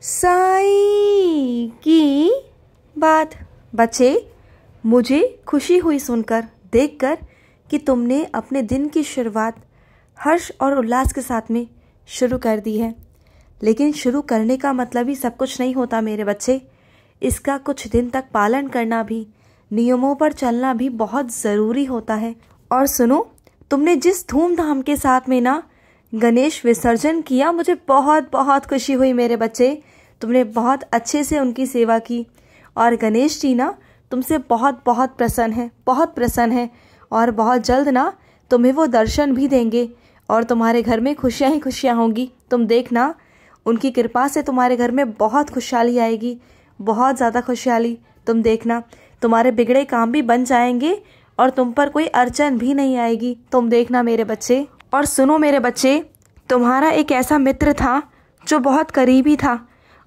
साईं की बात। बच्चे, मुझे खुशी हुई सुनकर, देखकर कि तुमने अपने दिन की शुरुआत हर्ष और उल्लास के साथ में शुरू कर दी है। लेकिन शुरू करने का मतलब ही सब कुछ नहीं होता मेरे बच्चे। इसका कुछ दिन तक पालन करना भी, नियमों पर चलना भी बहुत ज़रूरी होता है। और सुनो, तुमने जिस धूमधाम के साथ में ना गणेश विसर्जन किया, मुझे बहुत बहुत खुशी हुई मेरे बच्चे। तुमने बहुत अच्छे से उनकी सेवा की और गणेश जी ना तुमसे बहुत बहुत प्रसन्न है, बहुत प्रसन्न है। और बहुत जल्द ना तुम्हें वो दर्शन भी देंगे और तुम्हारे घर में खुशियाँ ही खुशियाँ होंगी। तुम देखना, उनकी कृपा से तुम्हारे घर में बहुत खुशहाली आएगी, बहुत ज़्यादा खुशहाली। तुम देखना, तुम्हारे बिगड़े काम भी बन जाएंगे और तुम पर कोई अड़चन भी नहीं आएगी। तुम देखना मेरे बच्चे। और सुनो मेरे बच्चे, तुम्हारा एक ऐसा मित्र था जो बहुत करीबी था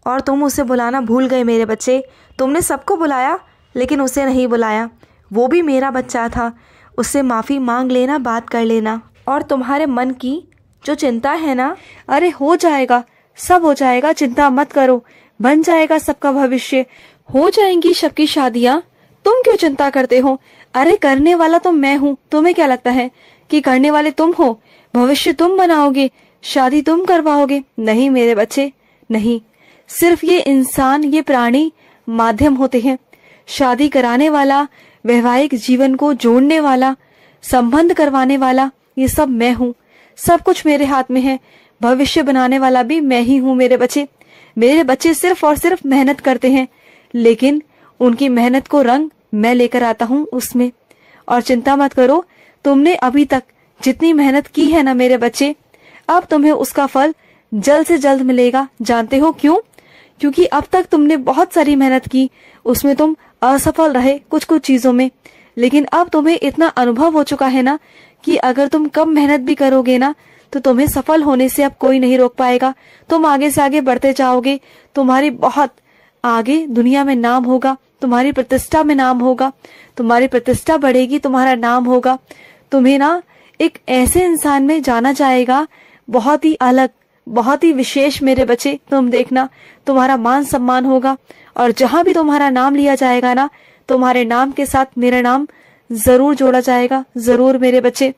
और तुम उसे बुलाना भूल गए मेरे बच्चे। तुमने सबको बुलाया लेकिन उसे नहीं बुलाया। वो भी मेरा बच्चा था, उससे माफ़ी मांग लेना, बात कर लेना। और तुम्हारे मन की जो चिंता है ना, अरे हो जाएगा, सब हो जाएगा, चिंता मत करो। बन जाएगा सबका भविष्य, हो जाएंगी सबकी शादियाँ। तुम क्यों चिंता करते हो? अरे करने वाला तो मैं हूँ। तुम्हें क्या लगता है कि करने वाले तुम हो? भविष्य तुम बनाओगे, शादी तुम करवाओगे? नहीं मेरे बच्चे, नहीं। सिर्फ ये इंसान, ये प्राणी माध्यम होते हैं। शादी कराने वाला, वैवाहिक जीवन को जोड़ने वाला, संबंध करवाने वाला, ये सब मैं हूँ। सब कुछ मेरे हाथ में है। भविष्य बनाने वाला भी मैं ही हूँ मेरे बच्चे। मेरे बच्चे सिर्फ और सिर्फ मेहनत करते हैं, लेकिन उनकी मेहनत को रंग मैं लेकर आता हूँ उसमें। और चिंता मत करो, तुमने अभी तक जितनी मेहनत की है ना मेरे बच्चे, अब तुम्हें उसका फल जल्द से जल्द मिलेगा। जानते हो क्यों? क्योंकि अब तक तुमने बहुत सारी मेहनत की, उसमें तुम असफल रहे कुछ कुछ चीजों में। लेकिन अब तुम्हें इतना अनुभव हो चुका है ना कि अगर तुम कम मेहनत भी करोगे ना तो तुम्हें सफल होने से अब कोई नहीं रोक पाएगा। तुम आगे से आगे बढ़ते जाओगे, तुम्हारी बहुत आगे दुनिया में नाम होगा, तुम्हारी प्रतिष्ठा में नाम होगा, तुम्हारी प्रतिष्ठा बढ़ेगी, तुम्हारा नाम होगा। तुम्हें ना एक ऐसे इंसान में जाना जाएगा, बहुत ही अलग, बहुत ही विशेष मेरे बच्चे। तुम देखना, तुम्हारा मान सम्मान होगा और जहां भी तुम्हारा नाम लिया जाएगा ना, तुम्हारे नाम के साथ मेरा नाम जरूर जोड़ा जाएगा, जरूर मेरे बच्चे।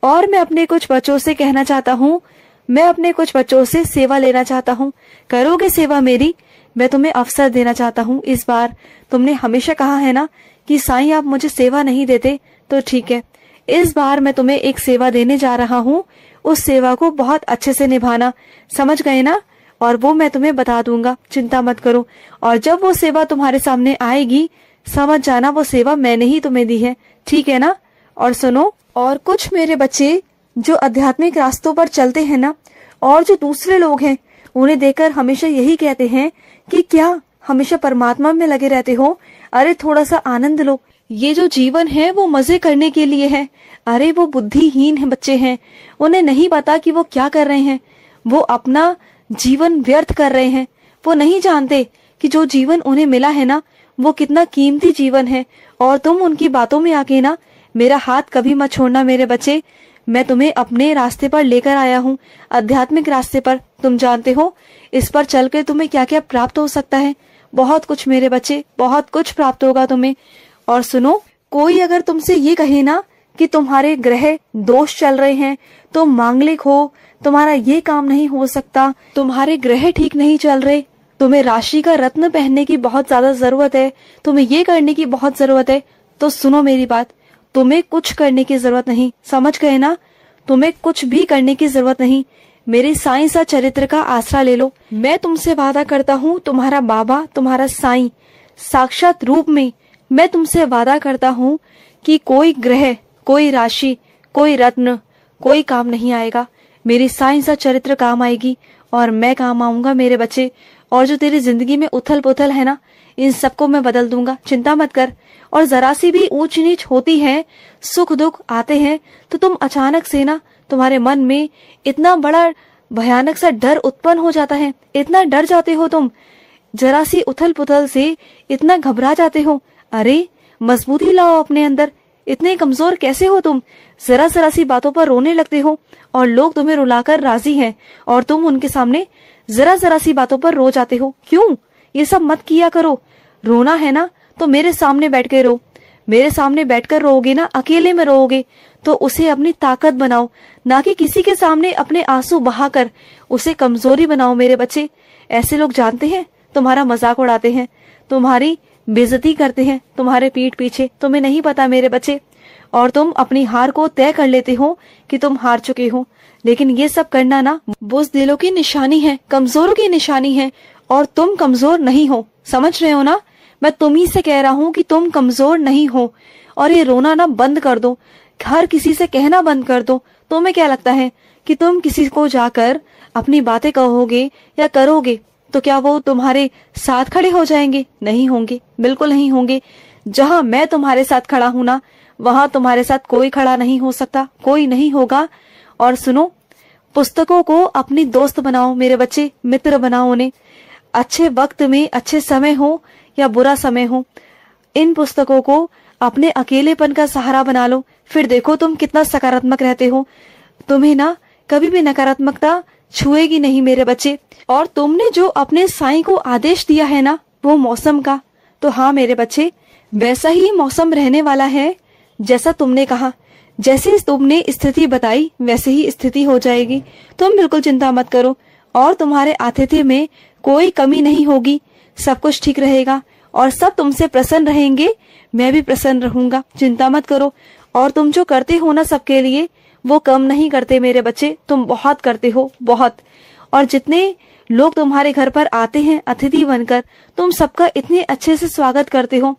और मैं अपने कुछ बच्चों से कहना चाहता हूँ, मैं अपने कुछ बच्चों से सेवा लेना चाहता हूँ। करोगे सेवा मेरी? मैं तुम्हें अवसर देना चाहता हूँ इस बार। तुमने हमेशा कहा है ना कि साईं आप मुझे सेवा नहीं देते, तो ठीक है, इस बार मैं तुम्हें एक सेवा देने जा रहा हूँ। उस सेवा को बहुत अच्छे से निभाना, समझ गए ना? और वो मैं तुम्हें बता दूंगा, चिंता मत करो। और जब वो सेवा तुम्हारे सामने आएगी, समझ जाना वो सेवा मैंने ही तुम्हें दी है, ठीक है ना? और सुनो, और कुछ मेरे बच्चे जो आध्यात्मिक रास्तों पर चलते हैं ना, और जो दूसरे लोग हैं, उन्हें देखकर हमेशा यही कहते हैं कि क्या हमेशा परमात्मा में लगे रहते हो? अरे थोड़ा सा आनंद लो, ये जो जीवन है वो मजे करने के लिए है। अरे वो बुद्धिहीन है बच्चे हैं, उन्हें नहीं पता कि वो क्या कर रहे हैं। वो अपना जीवन व्यर्थ कर रहे हैं। वो नहीं जानते कि जो जीवन उन्हें मिला है ना, वो कितना कीमती जीवन है। और तुम उनकी बातों में आके ना मेरा हाथ कभी मत छोड़ना मेरे बच्चे। मैं तुम्हें अपने रास्ते पर लेकर आया हूँ, आध्यात्मिक रास्ते पर। तुम जानते हो इस पर चलकर तुम्हें क्या क्या प्राप्त हो सकता है? बहुत कुछ मेरे बच्चे, बहुत कुछ प्राप्त होगा तुम्हें। और सुनो, कोई अगर तुमसे ये कहे ना कि तुम्हारे ग्रह दोष चल रहे हैं, तुम मांगलिक हो, तुम्हारा ये काम नहीं हो सकता, तुम्हारे ग्रह ठीक नहीं चल रहे, तुम्हें राशि का रत्न पहनने की बहुत ज्यादा जरूरत है, तुम्हें ये करने की बहुत जरूरत है, तो सुनो मेरी बात, तुम्हें कुछ करने की जरूरत नहीं। समझ गए ना? तुम्हें कुछ भी करने की जरूरत नहीं। मेरे साईं सा चरित्र का आसरा ले लो। मैं तुमसे वादा करता हूँ, तुम्हारा बाबा, तुम्हारा साईं साक्षात रूप में, मैं तुमसे वादा करता हूँ कि कोई ग्रह, कोई राशि, कोई रत्न, कोई काम नहीं आएगा। मेरी साईं सा चरित्र काम आएगी और मैं काम आऊंगा मेरे बच्चे। और जो तेरी जिंदगी में उथल पुथल है ना, इन सबको मैं बदल दूंगा, चिंता मत कर। और जरा सी भी ऊंच नीच होती है, सुख दुख आते हैं, तो तुम अचानक से ना तुम्हारे मन में इतना बड़ा भयानक सा डर उत्पन्न हो जाता है, इतना डर जाते हो तुम, जरा सी उथल पुथल से इतना घबरा जाते हो। अरे मजबूती लाओ अपने अंदर, इतने कमजोर कैसे हो तुम? जरा जरा सी बातों पर रोने लगते हो और लोग तुम्हें रुलाकर राजी हैं और तुम उनके सामने जरा जरा सी बातों पर रो जाते हो। क्यों? ये सब मत किया करो। रोना है ना तो मेरे सामने बैठ के रो। मेरे सामने बैठकर रोओगे ना, अकेले में रोओगे, तो उसे अपनी ताकत बनाओ, ना कि किसी के सामने अपने आंसू बहाकर उसे कमजोरी बनाओ मेरे बच्चे। ऐसे लोग जानते हैं तुम्हारा मजाक उड़ाते हैं, तुम्हारी बेइज्जती करते हैं तुम्हारे पीठ पीछे, तुम्हें नहीं पता मेरे बच्चे। और तुम अपनी हार को तय कर लेते हो कि तुम हार चुके हो, लेकिन ये सब करना ना बुज़दिलों की निशानी है, कमजोरों की निशानी है, और तुम कमजोर नहीं हो। समझ रहे हो ना? मैं तुम ही से कह रहा हूँ कि तुम कमजोर नहीं हो। और ये रोना ना बंद कर दो, हर किसी से कहना बंद कर दो। तुम्हें क्या लगता है कि तुम किसी को जाकर अपनी बातें कहोगे या करोगे तो क्या वो तुम्हारे साथ खड़े हो जाएंगे? नहीं होंगे, बिल्कुल नहीं होंगे। जहां मैं तुम्हारे साथ खड़ा हूं ना, वहां तुम्हारे साथ कोई खड़ा नहीं हो सकता, कोई नहीं होगा। और सुनो, पुस्तकों को अपनी दोस्त बनाओ मेरे बच्चे, मित्र बनाओ उन्हें। अच्छे वक्त में, अच्छे समय हो या बुरा समय हो, इन पुस्तकों को अपने अकेलेपन का सहारा बना लो। फिर देखो तुम कितना सकारात्मक रहते हो। तुम्हें ना कभी भी नकारात्मकता छुएगी नहीं मेरे बच्चे। और तुमने जो अपने साईं को आदेश दिया है ना, वो मौसम का, तो हाँ मेरे बच्चे, वैसा ही मौसम रहने वाला है जैसा तुमने कहा। जैसे तुमने स्थिति बताई वैसे ही स्थिति हो जाएगी। तुम बिल्कुल चिंता मत करो, और तुम्हारे आतिथ्य में कोई कमी नहीं होगी। सब कुछ ठीक रहेगा और सब तुमसे प्रसन्न रहेंगे, मैं भी प्रसन्न रहूंगा। चिंता मत करो। और तुम जो करते हो ना सबके लिए, वो कम नहीं करते मेरे बच्चे, तुम बहुत करते हो, बहुत। और जितने लोग तुम्हारे घर पर आते हैं अतिथि बनकर, तुम सबका इतने अच्छे से स्वागत करते हो।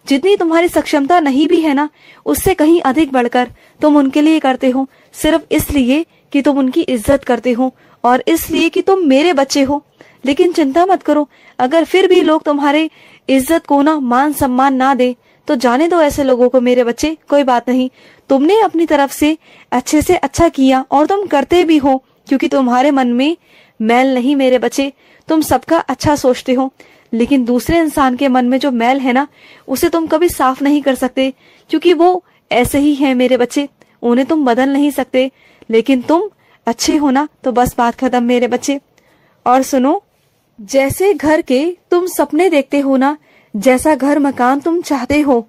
जितनी तुम्हारी सक्षमता नहीं भी है ना, उससे कहीं अधिक बढ़कर तुम उनके लिए करते हो, सिर्फ इसलिए कि तुम उनकी इज्जत करते हो और इसलिए कि तुम मेरे बच्चे हो। लेकिन चिंता मत करो, अगर फिर भी लोग तुम्हारे इज्जत को ना, मान सम्मान ना दे, तो जाने दो ऐसे लोगों को मेरे बच्चे, कोई बात नहीं। तुमने अपनी तरफ से अच्छे से अच्छा किया और तुम करते भी हो, क्योंकि तुम्हारे मन में मैल नहीं मेरे बच्चे, तुम सबका अच्छा सोचते हो। लेकिन दूसरे इंसान के मन में जो मैल है ना, उसे तुम कभी साफ नहीं कर सकते, क्योंकि वो ऐसे ही है मेरे बच्चे, उन्हें तुम बदल नहीं सकते। लेकिन तुम अच्छे हो ना, तो बस बात खत्म मेरे बच्चे। और सुनो, जैसे घर के तुम सपने देखते हो ना, जैसा घर मकान तुम चाहते हो,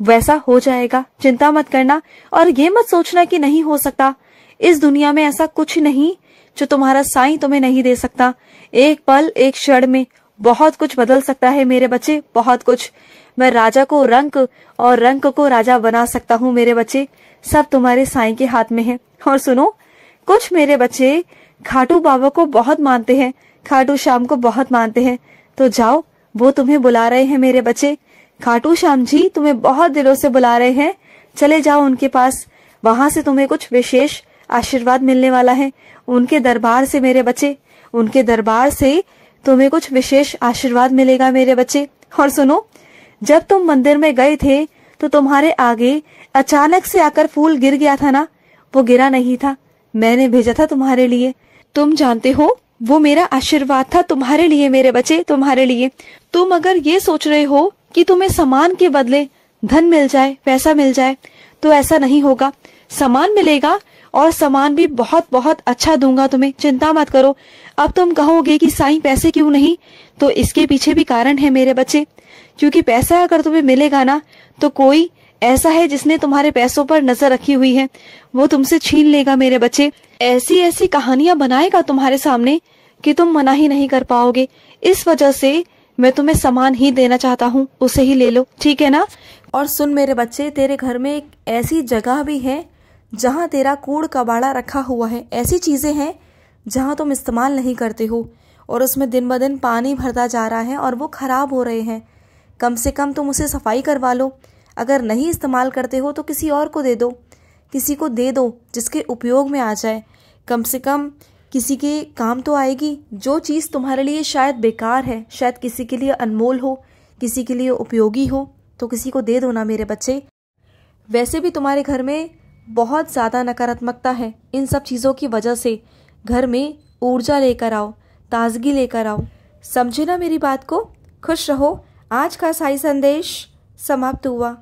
वैसा हो जाएगा। चिंता मत करना और ये मत सोचना कि नहीं हो सकता। इस दुनिया में ऐसा कुछ नहीं जो तुम्हारा साईं तुम्हें नहीं दे सकता। एक पल, एक क्षण में बहुत कुछ बदल सकता है मेरे बच्चे, बहुत कुछ। मैं राजा को रंक और रंक को राजा बना सकता हूँ मेरे बच्चे, सब तुम्हारे साईं के हाथ में है। और सुनो, कुछ मेरे बच्चे खाटू बाबा को बहुत मानते हैं, खाटू श्याम को बहुत मानते हैं, तो जाओ, वो तुम्हें बुला रहे हैं मेरे बच्चे। खाटू श्याम जी तुम्हें बहुत दिनों से बुला रहे हैं, चले जाओ उनके पास, वहां से तुम्हें कुछ विशेष आशीर्वाद मिलने वाला है। उनके दरबार से मेरे बच्चे, उनके दरबार से तुम्हें कुछ विशेष आशीर्वाद मिलेगा मेरे बच्चे। और सुनो, जब तुम मंदिर में गए थे तो तुम्हारे आगे अचानक से आकर फूल गिर गया था ना, वो गिरा नहीं था, मैंने भेजा था तुम्हारे लिए। तुम जानते हो, वो मेरा आशीर्वाद था तुम्हारे लिए मेरे बच्चे, तुम्हारे लिए। तुम अगर ये सोच रहे हो कि तुम्हें सामान के बदले धन मिल जाए, पैसा मिल जाए, तो ऐसा नहीं होगा। सामान मिलेगा और सामान भी बहुत बहुत अच्छा दूंगा तुम्हें, चिंता मत करो। अब तुम कहोगे कि साईं पैसे क्यों नहीं, तो इसके पीछे भी कारण है मेरे बच्चे, क्योंकि पैसा अगर तुम्हें मिलेगा ना, तो कोई ऐसा है जिसने तुम्हारे पैसों पर नजर रखी हुई है, वो तुमसे छीन लेगा मेरे बच्चे। ऐसी ऐसी कहानियां बनाएगा तुम्हारे सामने कि तुम मना ही नहीं कर पाओगे। इस वजह से मैं तुम्हें सामान ही देना चाहता हूँ, उसे ही ले लो, ठीक है ना। और सुन मेरे बच्चे, तेरे घर में एक ऐसी जगह भी है जहाँ तेरा कूड़ कबाड़ा रखा हुआ है, ऐसी चीजें हैं जहाँ तुम इस्तेमाल नहीं करते हो और उसमें दिन ब दिन पानी भरता जा रहा है और वो खराब हो रहे हैं। कम से कम तुम उसे सफाई करवा लो। अगर नहीं इस्तेमाल करते हो तो किसी और को दे दो, किसी को दे दो जिसके उपयोग में आ जाए। कम से कम किसी के काम तो आएगी। जो चीज़ तुम्हारे लिए शायद बेकार है, शायद किसी के लिए अनमोल हो, किसी के लिए उपयोगी हो, तो किसी को दे दो ना मेरे बच्चे। वैसे भी तुम्हारे घर में बहुत ज़्यादा नकारात्मकता है, इन सब चीज़ों की वजह से घर में ऊर्जा लेकर आओ, ताजगी लेकर आओ। समझे ना मेरी बात को। खुश रहो। आज का साई संदेश समाप्त हुआ।